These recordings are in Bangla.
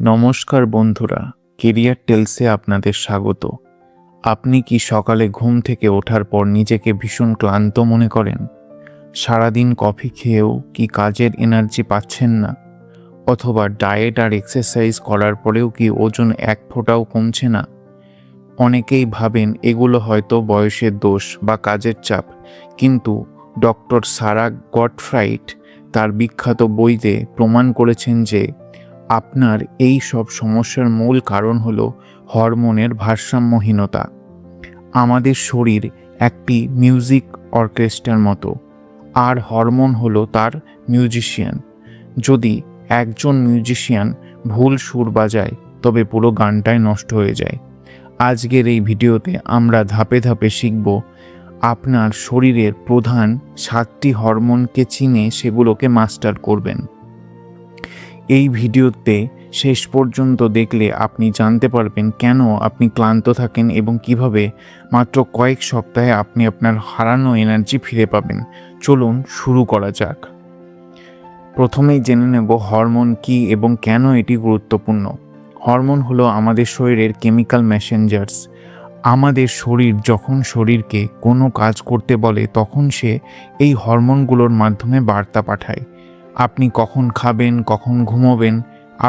নমস্কার বন্ধুরা, কেরিয়ার টেলসে আপনাদের স্বাগত। আপনি কি সকালে ঘুম থেকে ওঠার পর নিজেকে ভীষণ ক্লান্ত মনে করেন? সারাদিন কফি খেয়েও কি কাজের এনার্জি পাচ্ছেন না? অথবা ডায়েট আর এক্সারসাইজ করার পরেও কি ওজন এক ফোঁটাও কমছে না? অনেকেই ভাবেন এগুলো হয়তো বয়সের দোষ বা কাজের চাপ, কিন্তু ডক্টর সারা গটফ্রাইট তার বিখ্যাত বইতে প্রমাণ করেছেন যে আপনার এই সব সমস্যার মূল কারণ হলো হরমোনের ভারসাম্যহীনতা। আমাদের শরীর একটি মিউজিক অর্কেস্ট্রার মতো, আর হরমোন হলো তার মিউজিশিয়ান। যদি একজন মিউজিশিয়ান ভুল সুর বাজায়, তবে পুরো গানটাই নষ্ট হয়ে যায়। আজকের এই ভিডিওতে আমরা ধাপে ধাপে শিখব আপনার শরীরের প্রধান 7টি হরমোনকে চিনে সেগুলোকে মাস্টার করবেন। এই ভিডিওতে শেষ পর্যন্ত দেখলে আপনি জানতে পারবেন কেন আপনি ক্লান্ত থাকেন এবং কিভাবে মাত্র কয়েক সপ্তাহে আপনি আপনার হারানো এনার্জি ফিরে পাবেন। চলুন শুরু করা যাক। প্রথমেই জেনে নেব হরমোন কী এবং কেন এটি গুরুত্বপূর্ণ। হরমোন হলো আমাদের শরীরের কেমিক্যাল মেসেঞ্জার্স। আমাদের শরীর যখন শরীরকে কোনো কাজ করতে বলে, তখন সে এই হরমোনগুলোর মাধ্যমে বার্তা পাঠায়। আপনি কখন খাবেন, কখন ঘুমোবেন,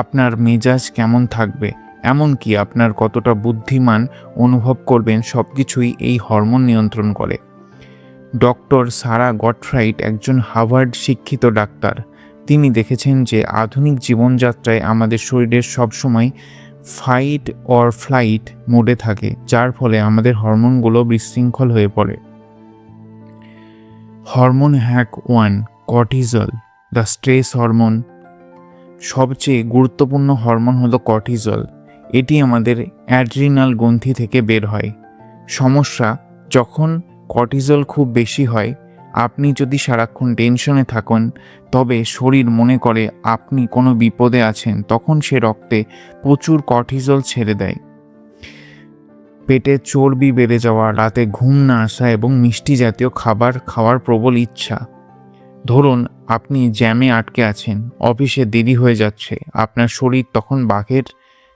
আপনার মেজাজ কেমন থাকবে, এমনকি আপনার কতটা বুদ্ধিমান অনুভব করবেন, সব কিছুই এই হরমোন নিয়ন্ত্রণ করে। ডক্টর সারা গটফ্রাইট একজন হার্ভার্ড শিক্ষিত ডাক্তার। তিনি দেখেছেন যে আধুনিক জীবনযাত্রায় আমাদের শরীরের সবসময় ফাইট অর ফ্লাইট মোডে থাকে, যার ফলে আমাদের হরমোনগুলো বিশৃঙ্খল হয়ে পড়ে। Hormone hack 1, cortisol, the stress hormone. সবচেয়ে গুরুত্বপূর্ণ হরমোন হলো কর্টিজল। এটি আমাদের অ্যাড্রিনাল গ্রন্থি থেকে বের হয়। সমস্যা, যখন কর্টিজল খুব বেশি হয়, আপনি যদি সারাক্ষণ টেনশনে থাকেন, তবে শরীর মনে করে আপনি কোনো বিপদে আছেন, তখন সে রক্তে প্রচুর কর্টিজল ছেড়ে দেয়। পেটে চর্বি বেড়ে যাওয়া, রাতে ঘুম না আসা এবং মিষ্টি জাতীয় খাবার খাওয়ার প্রবল ইচ্ছা। ধরুন আপনি জ্যামে আটকে আছেন, অফিসে দেরি হয়ে যাচ্ছে, আপনার শরীর তখন বাঘের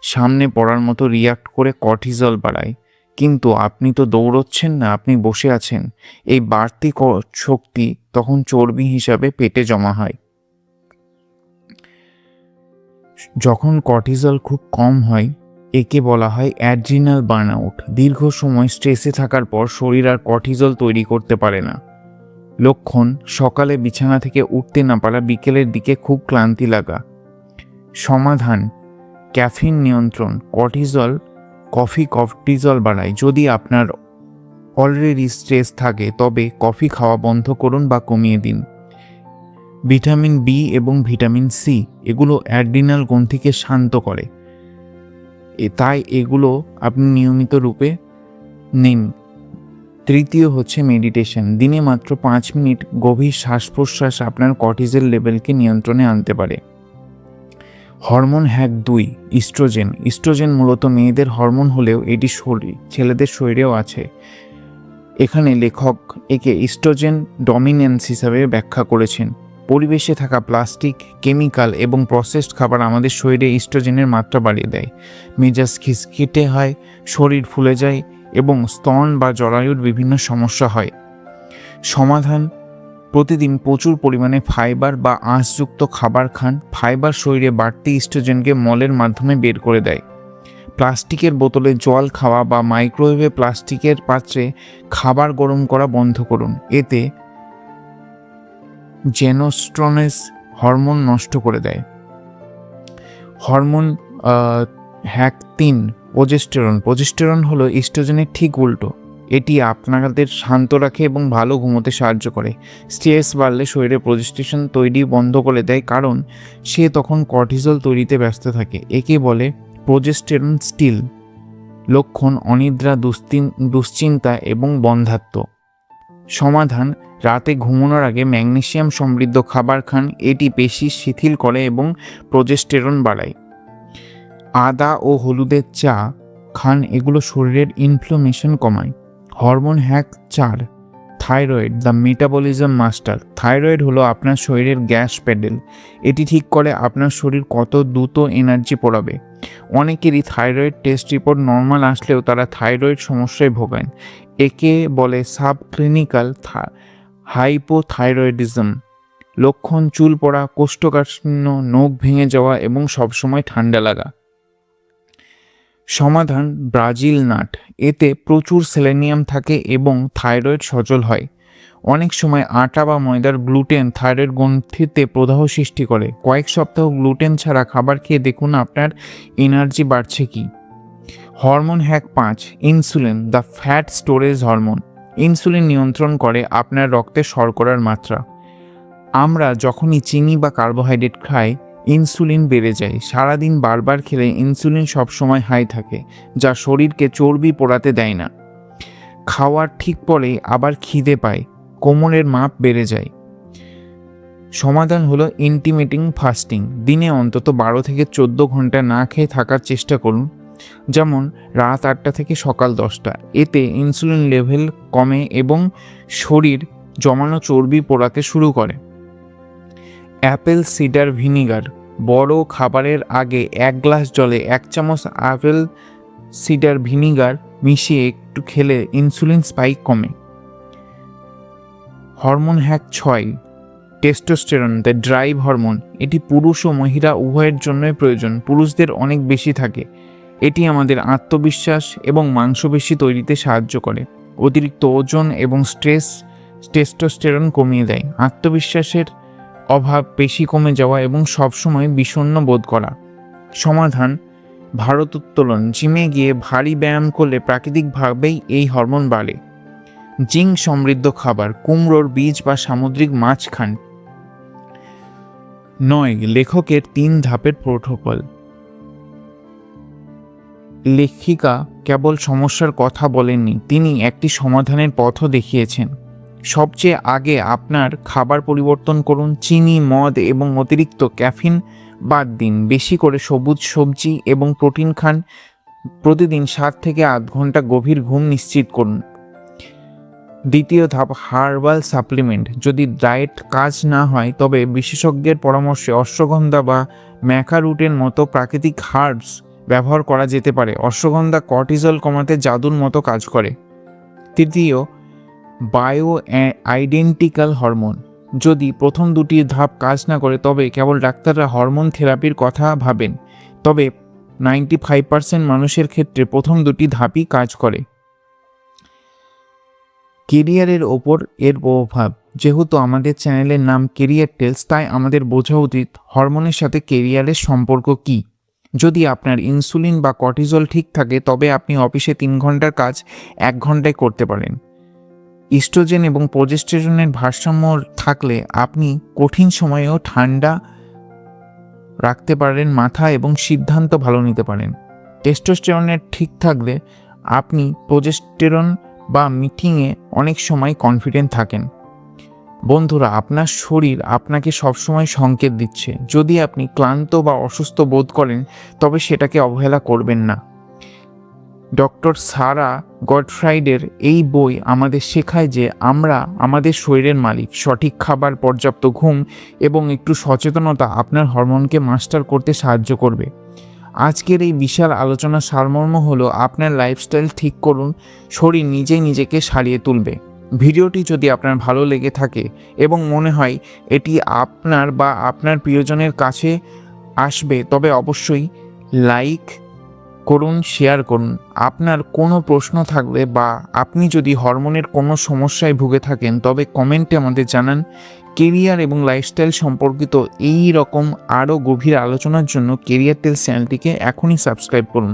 সামনে পড়ার মতো রিয়াক্ট করে কর্টিজল বাড়ায়। কিন্তু আপনি তো দৌড়চ্ছেন না, আপনি বসে আছেন। এই বাড়তি শক্তি তখন চর্বি হিসাবে পেটে জমা হয়। যখন কর্টিজল খুব কম হয়, একে বলা হয় অ্যাড্রিনাল বার্নআউট। দীর্ঘ সময় স্ট্রেসে থাকার পর শরীর আর কর্টিজল তৈরি করতে পারে না। লক্ষণ, সকালে বিছানা থেকে উঠতে না পারা, বিকেলের দিকে খুব ক্লান্তি লাগা। সমাধান, ক্যাফিন নিয়ন্ত্রণ। কর্টিজল বাড়ায়। যদি আপনার অলরেডি স্ট্রেস থাকে, তবে কফি খাওয়া বন্ধ করুন বা কমিয়ে দিন। ভিটামিন বি এবং ভিটামিন সি, এগুলো অ্যাড্রিনাল গ্রন্থিকে শান্ত করে, তাই এগুলো আপনি নিয়মিত রূপে নিন। তৃতীয় হচ্ছে মেডিটেশন। দিনে মাত্র 5 মিনিট গভীর শ্বাস প্রশ্বাস আপনার কর্টিজল লেভেলকে নিয়ন্ত্রণে আনতে পারে। Hormone hack 2, oestrogen. ইস্ট্রোজেন মূলত মেয়েদের হরমোন হলেও এটি ছেলেদের শরীরেও আছে। এখানে লেখক একে ইস্ট্রোজেন ডমিনেন্স হিসাবে ব্যাখ্যা করেছেন। পরিবেশে থাকা প্লাস্টিক, কেমিক্যাল এবং প্রসেসড খাবার আমাদের শরীরে ইস্ট্রোজেনের মাত্রা বাড়িয়ে দেয়। মেজাজ খিটখিটে হয়, শরীর ফুলে যায় এবং স্তন বা জরায়ুর বিভিন্ন সমস্যা হয়। সমাধান, প্রতিদিন প্রচুর পরিমাণে ফাইবার বা আঁশযুক্ত খাবার খান। ফাইবার শরীরে বাড়তি ইস্ট্রোজেনকে মলের মাধ্যমে বের করে দেয়। প্লাস্টিকের বোতলে জল খাওয়া বা মাইক্রোওয়েভে প্লাস্টিকের পাত্রে খাবার গরম করা বন্ধ করুন। এতে জেনোস্ট্রনেস হরমোন নষ্ট করে দেয়। Hormone hack 3, progesterone. প্রোজেস্টেরন হলো ইস্ট্রোজেনের ঠিক উল্টো। এটি আপনাদের শান্ত রাখে এবং ভালো ঘুমোতে সাহায্য করে। স্ট্রেস বাড়লে শরীরে প্রোজেস্টেরন তৈরি বন্ধ করে দেয়, কারণ সে তখন কর্টিজল তৈরিতে ব্যস্ত থাকে। একে বলে প্রোজেস্টেরন স্টিল। লক্ষণ, অনিদ্রা, দুশ্চিন্তা এবং বন্ধ্যাত্ব। সমাধান, রাতে ঘুমানোর আগে ম্যাগনেসিয়াম সমৃদ্ধ খাবার খান। এটি পেশি শিথিল করে এবং প্রোজেস্টেরন বাড়ায়। আদা ও হলুদের চা খান, এগুলো শরীরের ইনফ্লামেশন কমায়। Hormone hack 4, thyroid, the metabolism master. Thyroid হলো আপনার শরীরের গ্যাস প্যাডেল। এটি ঠিক করে আপনার শরীর কত দ্রুত এনার্জি পোড়াবে। অনেকেরই থাইরয়েড টেস্ট রিপোর্ট নর্মাল আসলেও তারা থাইরয়েড সমস্যায় ভোগেন। একে বলে সাবক্লিনিক্যাল হাইপোথাইরয়েডিজম। লক্ষণ: চুল পড়া, কোষ্ঠকাঠিন্য, নখ ভেঙে যাওয়া এবং সবসময় ঠান্ডা লাগা। সমাধান: ব্রাজিল নাট। এতে প্রচুর সেলেনিয়াম থাকে এবং থাইরয়েড সচল হয়। অনেক সময় আটা বা ময়দার গ্লুটেন থাইরয়েড গ্রন্থিতে প্রদাহ সৃষ্টি করে। কয়েক সপ্তাহ গ্লুটেন ছাড়া খাবার খেয়ে দেখুন আপনার এনার্জি বাড়ছে কি। Hormone hack 5, insulin, the fat storage hormone. Insulin নিয়ন্ত্রণ করে আপনার রক্তে শর্করার মাত্রা। আমরা যখনই চিনি বা কার্বোহাইড্রেট খাই, ইনসুলিন বেড়ে যায়। সারাদিন বারবার খেলে ইনসুলিন সবসময় হাই থাকে, যা শরীরকে চর্বি পোড়াতে দেয় না। খাওয়ার ঠিক পরেই আবার খিদে পায়, কোমরের মাপ বেড়ে যায়। সমাধান হলো ইন্টিমিটিং ফাস্টিং। দিনে অন্তত 12 থেকে 14 ঘন্টা না খেয়ে থাকার চেষ্টা করুন, যেমন রাত 8টা থেকে সকাল 10টা। এতে ইনসুলিন লেভেল কমে এবং শরীর জমানো চর্বি পোড়াতে শুরু করে। Apple cedar vinegar. বড় খাবারের আগে 1 গ্লাস জলে 1 চামচ অ্যাপেল সিডার ভিনিগার মিশিয়ে একটু খেলে ইনসুলিন স্পাইক কমে। Hormone hack 6, testosterone, the drive hormone. এটি পুরুষ ও মহিলা উভয়ের জন্যই প্রয়োজন। পুরুষদের অনেক বেশি থাকে। এটি আমাদের আত্মবিশ্বাস এবং মাংসপেশি তৈরিতে সাহায্য করে। অতিরিক্ত ওজন এবং স্ট্রেস টেস্টোস্টেরন কমিয়ে দেয়। আত্মবিশ্বাসের অভাব, পেশি কমে যাওয়া এবং সবসময় বিষণ্ণ বোধ করা। সমাধান: ভারোত্তোলন। জিমে গিয়ে ভারী ব্যায়াম করলে প্রাকৃতিকভাবেই এই হরমোন বাড়ে। জিঙ্ক সমৃদ্ধ খাবার: কুমড়োর বীজ বা সামুদ্রিক মাছ খান। 9, লেখকের 3 ধাপের প্রোটোকল। লেখিকা কেবল সমস্যার কথা বলেননি, তিনি একটি সমাধানের পথও দেখিয়েছেন। সবচেয়ে আগে আপনার খাবার পরিবর্তন করুন। চিনি, মদ এবং অতিরিক্ত ক্যাফিন বাদ দিন। বেশি করে সবুজ সবজি এবং প্রোটিন খান। প্রতিদিন 7 থেকে 8 ঘন্টা গভীর ঘুম নিশ্চিত করুন। দ্বিতীয় ধাপ, হার্বাল সাপ্লিমেন্ট। যদি ডায়েট কাজ না হয় তবে বিশেষজ্ঞের পরামর্শে অশ্বগন্ধা বা ম্যাকারুটের মতো প্রাকৃতিক হার্বস ব্যবহার করা যেতে পারে। অশ্বগন্ধা কর্টিজল কমাতে জাদুর মতো কাজ করে। তৃতীয়, বায়ো আইডেন্টিক্যাল হরমোন। যদি প্রথম 2টি ধাপ কাজ না করে তবে কেবল ডাক্তাররা হরমোন থেরাপির কথা ভাবেন। তবে 95% মানুষের ক্ষেত্রে প্রথম 2টি ধাপই কাজ করে। কেরিয়ারের ওপর এর প্রভাব। যেহেতু আমাদের চ্যানেলের নাম কেরিয়ার টেলস, তাই আমাদের বোঝা উচিত হরমোনের সাথে কেরিয়ারের সম্পর্ক কী। যদি আপনার ইনসুলিন বা কর্টিজল ঠিক থাকে তবে আপনি অফিসে 3 ঘন্টার কাজ 1 ঘন্টায় করতে পারেন। ইস্ট্রোজেন এবং প্রোজেস্টেরনের ভারসাম্য থাকলে আপনি কঠিন সময়েও ঠান্ডা রাখতে পারেন মাথা এবং সিদ্ধান্ত ভালো নিতে পারেন। টেস্টোস্টেরনের ঠিক থাকলে আপনি প্রোজেস্টেরন বা মিটিংয়ে অনেক সময় কনফিডেন্ট থাকেন। বন্ধুরা, আপনার শরীর আপনাকে সবসময় সংকেত দিচ্ছে। যদি আপনি ক্লান্ত বা অসুস্থ বোধ করেন তবে সেটাকে অবহেলা করবেন না। ডক্টর সারা গডফ্রাইডের এই বই আমাদের শেখায় যে আমরা আমাদের শরীরের মালিক। সঠিক খাবার, পর্যাপ্ত ঘুম এবং একটু সচেতনতা আপনার হরমোনকে মাস্টার করতে সাহায্য করবে। আজকের এই বিশাল আলোচনার সারমর্ম হলো আপনার লাইফস্টাইল ঠিক করুন, শরীর নিজেই নিজেকে সারিয়ে তুলবে। ভিডিওটি যদি আপনার ভালো লেগে থাকে এবং মনে হয় এটি আপনার বা আপনার প্রিয়জনের কাছে আসবে তবে অবশ্যই লাইক করুন, শেয়ার করুন। আপনার কোনো প্রশ্ন থাকলে বা আপনি যদি হরমোনের কোনো সমস্যায় ভুগে থাকেন তবে কমেন্টে আমাদের জানান। কেরিয়ার এবং লাইফস্টাইল সম্পর্কিত এই রকম আরও গভীর আলোচনার জন্য কেরিয়ার টেলস চ্যানেলটিকে এখনই সাবস্ক্রাইব করুন।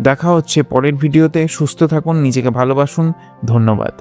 দেখা হচ্ছে পরের ভিডিওতে। সুস্থ থাকুন, নিজেকে ভালোবাসুন। ধন্যবাদ।